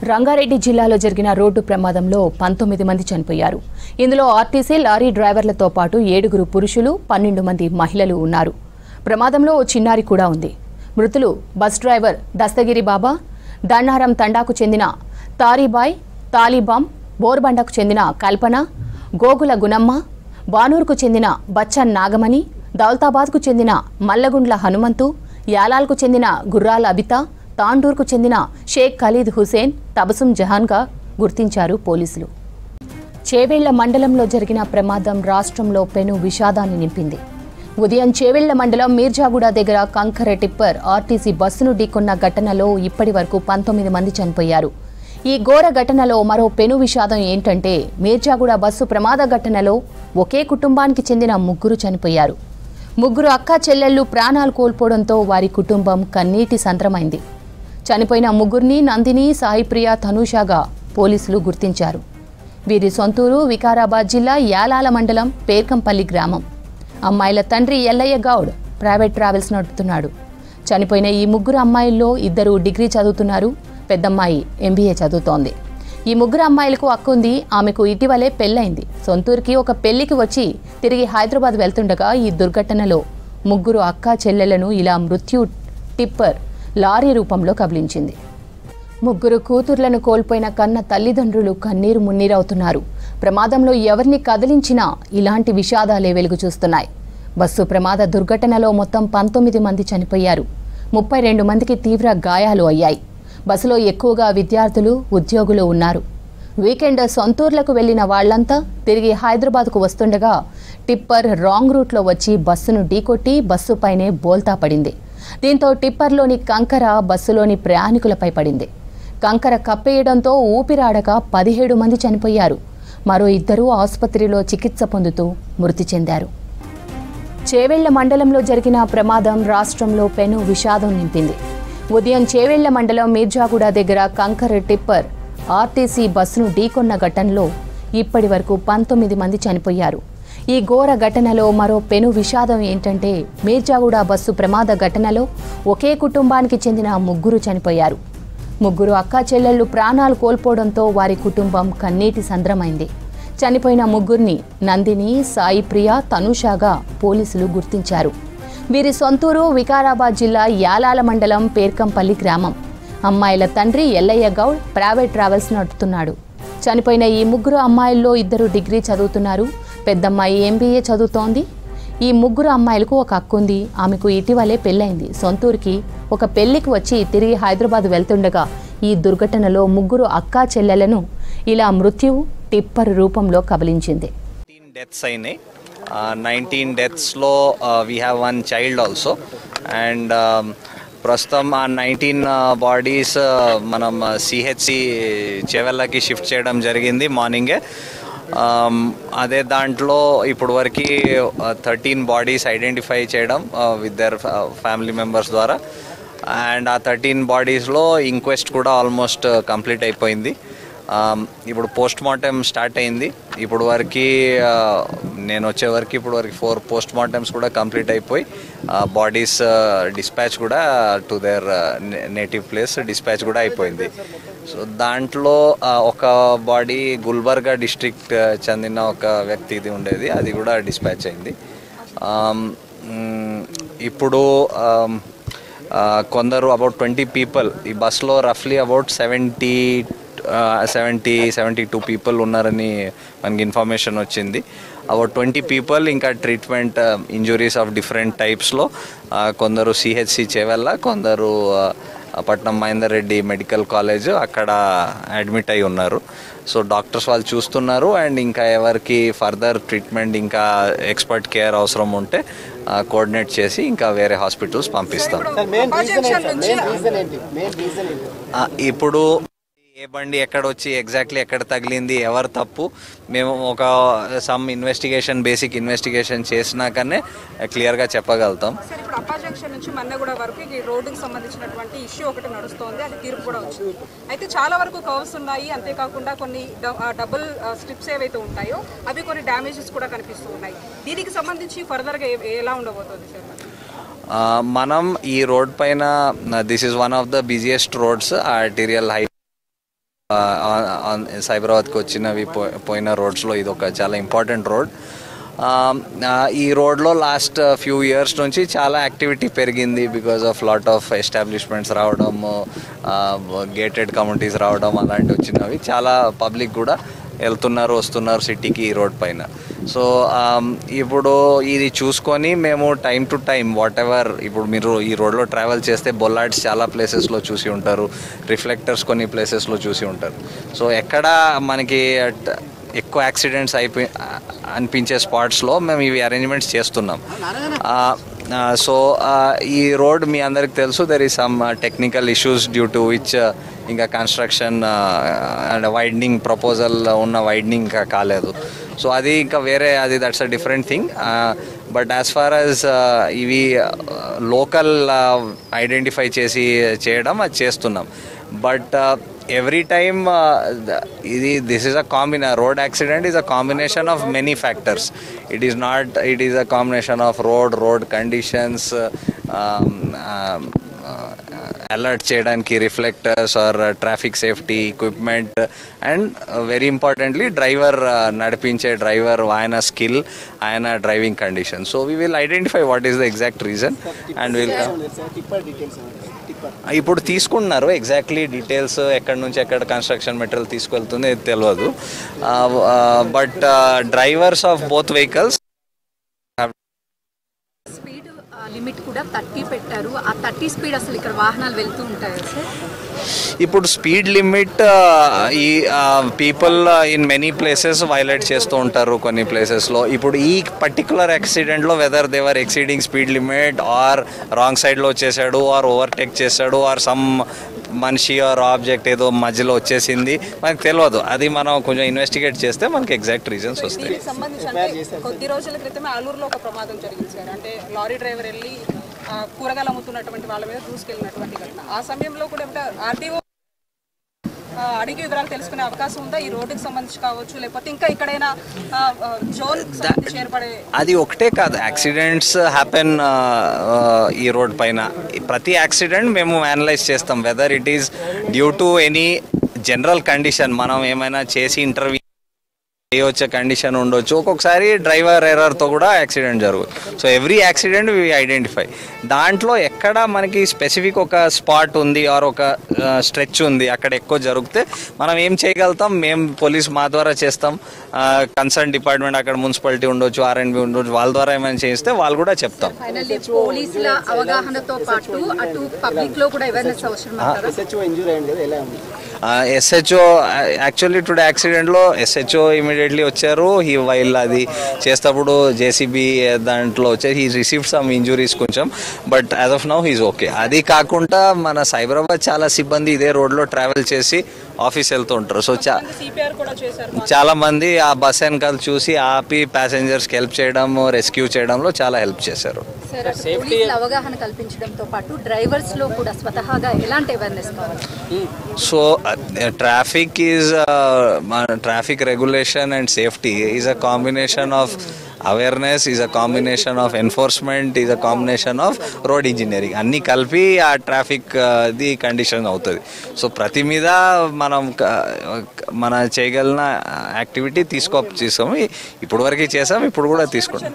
రంగారెడ్డి జిల్లాలో జరిగిన రోడ్డు ప్రమాదంలో 19 మంది చనిపోయారు. ఇందులో ఆర్టీసీ లారీ డ్రైవర్లతో పాటు 7 పురుషులు, 12 మంది మహిళలు ఉన్నారు. ప్రమాదంలో ఓ చిన్నారి కూడా ఉంది. మృతులు బస్ డ్రైవర్ దస్తగిరి బాబా, దండారం తండాకు చెందిన తారీబాయ్, తాలిబాం, బోర్బండకు చెందిన కల్పన, గోగుల గునమ్మ, బానూరుకు చెందిన బచ్చన్ నాగమణి, దౌలతాబాద్కు చెందిన మల్లగుండ్ల హనుమంతు, యాలాల్కు చెందిన గుర్రాల అబిత, తాండూర్కు చెందిన షేక్ ఖలీద్ హుసేన్, తబసుం జహాన్గా గుర్తించారు పోలీసులు. చేవెళ్ల మండలంలో జరిగిన ప్రమాదం రాష్ట్రంలో పెను విషాదాన్ని నింపింది. ఉదయం చేవెళ్ల మండలం మీర్జాగూడ దగ్గర కంకర టిప్పర్ ఆర్టీసీ బస్సును ఢీకొన్న ఘటనలో ఇప్పటి వరకు 19 మంది చనిపోయారు. ఈ ఘోర ఘటనలో మరో పెను విషాదం ఏంటంటే మీర్జాగూడ బస్సు ప్రమాద ఘటనలో ఒకే కుటుంబానికి చెందిన 3 చనిపోయారు. 3 అక్కా చెల్లెళ్లు ప్రాణాలు కోల్పోవడంతో వారి కుటుంబం కన్నీటి సంద్రమైంది. చనిపోయిన 3ని నందిని, సాయిప్రియ, తనూషాగా పోలీసులు గుర్తించారు. వీరి సొంతూరు వికారాబాద్ జిల్లా యాలాల మండలం పేర్కంపల్లి గ్రామం. అమ్మాయిల తండ్రి ఎల్లయ్య గౌడ్ ప్రైవేట్ ట్రావెల్స్ నడుపుతున్నాడు. చనిపోయిన ఈ 3 అమ్మాయిల్లో 2 డిగ్రీ చదువుతున్నారు. పెద్దమ్మాయి MBA చదువుతోంది. ఈ 3 అమ్మాయిలకు అక్కుంది. ఆమెకు ఇటీవలే పెళ్లైంది. సొంతూరుకి ఒక పెళ్లికి వచ్చి తిరిగి హైదరాబాద్ వెళ్తుండగా ఈ దుర్ఘటనలో 3 అక్కా చెల్లెలను ఇలా మృత్యు టిప్పర్ లారీ రూపంలో కబలించింది. 3 కూతుర్లను కోల్పోయిన కన్న తల్లిదండ్రులు కన్నీరు మున్నీరవుతున్నారు. ప్రమాదంలో ఎవరిని కదిలించినా ఇలాంటి విషాదాలే వెలుగు చూస్తున్నాయి. బస్సు ప్రమాద దుర్ఘటనలో మొత్తం 19 మంది చనిపోయారు. 32 మందికి తీవ్ర గాయాలు అయ్యాయి. బస్సులో ఎక్కువగా విద్యార్థులు, ఉద్యోగులు ఉన్నారు. వీకెండ్ సొంతూర్లకు వెళ్లిన వాళ్లంతా తిరిగి హైదరాబాద్కు వస్తుండగా టిప్పర్ రాంగ్ రూట్లో వచ్చి బస్సును ఢీకొట్టి బస్సుపైనే బోల్తా పడింది. దీంతో టిప్పర్లోని కంకర బస్సులోని ప్రయాణికులపై పడింది. కంకర కప్పేయడంతో ఊపిరాడక 17 మంది చనిపోయారు. మరో 2 ఆసుపత్రిలో చికిత్స పొందుతూ మృతి చెందారు. చేవెళ్ల మండలంలో జరిగిన ప్రమాదం రాష్ట్రంలో పెను విషాదం నింపింది. ఉదయం చేవెళ్ల మండలం మీర్జాగూడ దగ్గర కంకర టిప్పర్ ఆర్టీసీ బస్సును ఢీకొన్న ఘటనలో ఇప్పటి వరకు 19 మంది చనిపోయారు. ఈ ఘోర ఘటనలో మరో పెను విషాదం ఏంటంటే మీర్జాగూడ బస్సు ప్రమాద ఘటనలో ఒకే కుటుంబానికి చెందిన 3 చనిపోయారు. 3 అక్కా చెల్లెళ్లు ప్రాణాలు కోల్పోవడంతో వారి కుటుంబం కన్నీటి సంద్రమైంది. చనిపోయిన 3ని నందిని, సాయిప్రియ, తనూషాగా పోలీసులు గుర్తించారు. వీరి సొంతూరు వికారాబాద్ జిల్లా యాలాల మండలం పేర్కంపల్లి గ్రామం. అమ్మాయిల తండ్రి ఎల్లయ్య గౌడ్ ప్రైవేట్ ట్రావెల్స్ నడుపుతున్నాడు. చనిపోయిన ఈ 3 అమ్మాయిల్లో 2 డిగ్రీ చదువుతున్నారు. పెద్దమ్మాయి MBA చదువుతోంది. ఈ 3 అమ్మాయిలకు ఒక అక్కుంది. ఆమెకు ఇటీవలే పెళ్లైంది. సొంతూరుకి ఒక పెళ్లికి వచ్చి తిరిగి హైదరాబాద్ వెళ్తుండగా ఈ దుర్ఘటనలో 3 అక్కా చెల్లెలను ఇలా మృత్యువు టిప్పర్ రూపంలో కబలించింది. 19 deathsలో we have one child also and ప్రస్తుతం ఆ 19 బాడీస్ మనం CHC చేవెళ్ళకి షిఫ్ట్ చేయడం జరిగింది మార్నింగే. అదే దాంట్లో ఇప్పుడు వరకు 13 బాడీస్ ఐడెంటిఫై చేయడం విత్ దర్ ఫ్యామిలీ మెంబర్స్ ద్వారా. అండ్ ఆ 13 బాడీస్లో ఇంక్వెస్ట్ కూడా ఆల్మోస్ట్ కంప్లీట్ అయిపోయింది. ఇప్పుడు పోస్ట్ మార్టం స్టార్ట్ అయింది. ఇప్పుడు వరకు నేను వచ్చే వరకు ఇప్పుడు వరకు 4 పోస్ట్ మార్టమ్స్ కూడా కంప్లీట్ అయిపోయి బాడీస్ డిస్పాచ్ కూడా to their native place dispatch కూడా అయిపోయింది. సో దాంట్లో ఒక బాడీ గుల్బర్గా డిస్ట్రిక్ట్ చెందిన ఒక వ్యక్తిది ఉండేది, అది కూడా డిస్పాచ్ అయింది. ఇప్పుడు కొందరు అబౌట్ 20 పీపుల్ ఈ బస్లో రఫ్లీ అబౌట్ 72 పీపుల్ ఉన్నారని మనకి ఇన్ఫర్మేషన్ వచ్చింది. అబౌట్ 20 పీపుల్ ఇంకా ట్రీట్మెంట్ ఇంజురీస్ ఆఫ్ డిఫరెంట్ టైప్స్లో కొందరు CHC చేవెళ్ళ, కొందరు పట్నం మహేందర్ రెడ్డి మెడికల్ కాలేజ్ అక్కడ అడ్మిట్ అయి ఉన్నారు. సో డాక్టర్స్ వాళ్ళు చూస్తున్నారు. అండ్ ఇంకా ఎవరికి ఫర్దర్ ట్రీట్మెంట్ ఇంకా ఎక్స్పర్ట్ కేర్ అవసరం ఉంటే కోఆర్డినేట్ చేసి ఇంకా వేరే హాస్పిటల్స్ పంపిస్తాం. ఇప్పుడు ఏ బండి ఎక్కడ వచ్చి ఎగ్జాక్ట్లీ ఎక్కడ తగిలింది, ఎవరు తప్పు, మేము ఒక సమ్ ఇన్వెస్టిగేషన్ బేసిక్ ఇన్వెస్టిగేషన్ చేసినాకనే క్లియర్గా చెప్పగలుగుతాం. ఇప్పుడు అప్పా జంక్షన్ నుంచి మన్నగూడ వరకు ఈ రోడ్డుకి సంబంధించినటువంటి ఇష్యూ ఒకటి నడుస్తోంది. అది తీర్పు కూడా వచ్చింది. అయితే చాలా వరకు కర్వ్స్ ఉన్నాయి. అంతేకాకుండా కొన్ని డబుల్ స్ట్రిప్స్ ఏవైతే ఉంటాయో అవి కొన్ని డ్యామేజెస్ కూడా కనిపిస్తూ ఉన్నాయి. దీనికి సంబంధించి ఫర్దర్గా ఎలా ఉండబోతోంది సార్? మనం ఈ రోడ్ పైన this is one of the busiest roads arterial high సైబరాబాద్కి వచ్చినవి పోయిన రోడ్స్లో ఇది ఒక చాలా ఇంపార్టెంట్ రోడ్. ఈ రోడ్లో లాస్ట్ ఫ్యూ ఇయర్స్ నుంచి చాలా యాక్టివిటీ పెరిగింది because of lot of establishments రావడం, గేటెడ్ కమ్యూనిటీస్ రావడం అలాంటివి వచ్చినవి. చాలా పబ్లిక్ కూడా వెళ్తున్నారు వస్తున్నారు సిటీకి ఈ రోడ్ పైన. సో ఇప్పుడు ఇది చూసుకొని మేము time to time what ever, ఇప్పుడు మీరు ఈ రోడ్లో ట్రావెల్ చేస్తే బొల్లాడ్స్ చాలా ప్లేసెస్లో చూసి ఉంటారు, రిఫ్లెక్టర్స్ కొన్ని ప్లేసెస్లో చూసి ఉంటారు. సో ఎక్కడ మనకి ఎక్కువ యాక్సిడెంట్స్ అనిపించే స్పాట్స్లో మేము ఇవి అరేంజ్మెంట్స్ చేస్తున్నాం. సో ఈ రోడ్ మీ అందరికి తెలుసు, there is some technical issues due to which ఇంకా కన్స్ట్రక్షన్ అండ్ వైడనింగ్ ప్రపోజల్ ఉన్న వైడనింగ్ ఇంకా కాలేదు. సో అది ఇంకా వేరే, అది that's a different thing. But as far as ఇవి లోకల్ ఐడెంటిఫై చేసి చేయడం అది చేస్తున్నాం. But every time this is a road accident is a combination of many factors. It is a combination of road conditions, alert cheyadaniki reflectors or traffic safety equipment, and very importantly driver nadipinche driver ayana skill, ayana driving conditions. So we will identify what is the exact reason and we'll ఇప్పుడు తీసుకుంటున్నారు exactly details, ఎక్కడి నుంచి ఎక్కడ construction material తీసుకెళ్తుంది తెలియదు. But drivers of both vehicles speed limit కూడా 30 పెట్టారు. ఆ 30 స్పీడ్ అసలు ఇక్కడ వాహనాలు వెళ్తూ ఉంటాయి సార్? ఇప్పుడు స్పీడ్ లిమిట్ ఈ people in many places violate చేస్తూ ఉంటారు కొన్ని ప్లేసెస్లో. ఇప్పుడు ఈ పర్టికులర్ యాక్సిడెంట్లో whether they were exceeding speed limit or wrong సైడ్లో వచ్చేసాడు ఆర్ ఓవర్టేక్ చేశాడు ఆర్ సమ్ మనిషి ఆర్ ఆబ్జెక్ట్ ఏదో మధ్యలో వచ్చేసింది మనకు తెలియదు. అది మనం కొంచెం ఇన్వెస్టిగేట్ చేస్తే మనకి ఎగ్జాక్ట్ రీజన్స్ వస్తాయి. కొద్ది రోజుల క్రితమే ఆలూరులో ఒక ప్రమాదం జరిగింది సార్. అంటే లారీ డ్రైవర్ వెళ్ళి కూరగాయలు అమ్ముతున్నటువంటి వాళ్ళ మీద దూసుకెళ్ళినటువంటి ఘటన. ఆ సమయంలో కూడా ఆర్టీఓ అడిగి వివరాలు తెలుసుకునే అవకాశం ఉందా? ఈ రోడ్డుకి సంబంధించి కావచ్చు, లేకపోతే ఇంకా ఎక్కడైనా జోన్ ఏర్పడే? అది ఒకటే కాదు, యాక్సిడెంట్స్ హ్యాపెన్ ఈ రోడ్ పైన. ప్రతి యాక్సిడెంట్ మేము అనలైజ్ చేస్తాం whether it is due to any general condition. మనం ఏమైనా చేసి ఇంటర్వ్యూ వచ్చే కండిషన్ ఉండొచ్చు, ఒక్కొక్కసారి డ్రైవర్ ఎర్రర్తో కూడా యాక్సిడెంట్ జరుగుతుంది. So every accident we identify. దాంట్లో ఎక్కడ మనకి స్పెసిఫిక్ ఒక స్పాట్ ఉంది ఆర్ ఒక స్ట్రెచ్ ఉంది అక్కడ ఎక్కువ జరిగితే మనం ఏం చేయగలుగుతాం, మేము పోలీస్ మా ద్వారా చేస్తాం, కన్సర్న్ డిపార్ట్మెంట్ అక్కడ మున్సిపాలిటీ ఉండొచ్చు, ఆర్ఎండ్బి ఉండొచ్చు, వాళ్ళ ద్వారా ఏమైనా చేస్తే వాళ్ళు కూడా చెప్తాం. పోలీసుల అవగాహనతో పాటు అటు పబ్లిక్ లో కూడా అవేర్నెస్ అవసరం. ఎస్హెచ్ఓ యాక్చువల్లీ టుడే యాక్సిడెంట్లో ఎస్హెచ్ఓ ఇమీడియట్లీ వచ్చారు. వైల్ అది చేసేటప్పుడు జేసీబీ దాంట్లో వచ్చారు. హీ రిసీవ్డ్ సమ్ ఇంజురీస్ కొంచెం, but as of now he's okay. అది కాకుండా మన సైబరాబాద్ చాలా సిబ్బంది ఇదే రోడ్లో ట్రావెల్ చేసి ఆఫీస్ వెళ్తూ ఉంటారు. సో చాలా మంది ఆ బస్ వెనకాల చూసి ఆపి ప్యాసింజర్స్కి హెల్ప్ చేయడం, రెస్క్యూ చేయడంలో చాలా హెల్ప్ చేశారు. అవగాహన కల్పించడంతో పాటు డ్రైవర్స్ లో కూడా స్వతహాగా ఎలాంటి అవేర్నెస్ కావాలి? So traffic regulation and safety is a combination of awareness, is a combination of enforcement, is a combination of road engineering. అన్నీ కలిపి ఆ ట్రాఫిక్ ది కండిషన్ అవుతుంది. సో ప్రతి మీద మన చేయగలిగిన యాక్టివిటీ తీసుకోము. ఇప్పుడు వరకు చేసాం, ఇప్పుడు కూడా తీసుకుంటాం.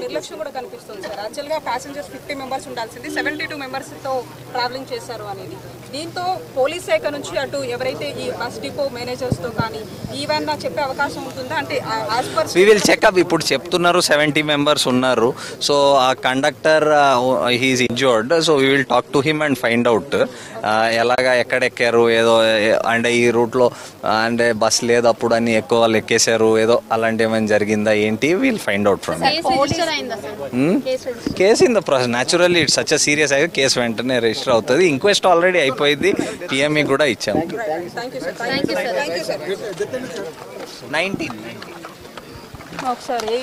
నిర్లక్ష్యం కూడా కనిపిస్తుంది సార్. యాక్చువల్గా ప్యాసింజర్స్ 50 మెంబర్స్ ఉండాల్సింది 72 మెంబర్స్తో ట్రావెలింగ్ చేశారు అనేది. దీంతో పోలీస్ శాఖ నుంచి అటు ఎవరైతే ఈ బస్ డిపో మేనేజర్స్తో కానీ ఈవెన్ చెప్పే అవకాశం ఉంటుందా? అంటే వి విల్ చెకప్. ఇప్పుడు చెప్తున్నారు 70 మెంబర్స్ ఉన్నారు. సో ఆ conductor he is injured. So we will talk to him and find out ఎలాగా ఎక్కడెక్కారు, ఏదో అంటే ఈ రూట్లో అంటే బస్ లేదు అప్పుడు అని ఎక్కువ వాళ్ళు ఎక్కేశారు, ఏదో అలాంటి ఏమైనా జరిగిందా ఏంటి, will find out from case in the process. Naturally it's such a serious అయితే కేసు వెంటనే రిజిస్టర్ అవుతుంది. ఇంక్వెస్ట్ ఆల్రెడీ అయిపోయింది, టీఎంఈ కూడా ఇచ్చాము. 19 ఒకసారి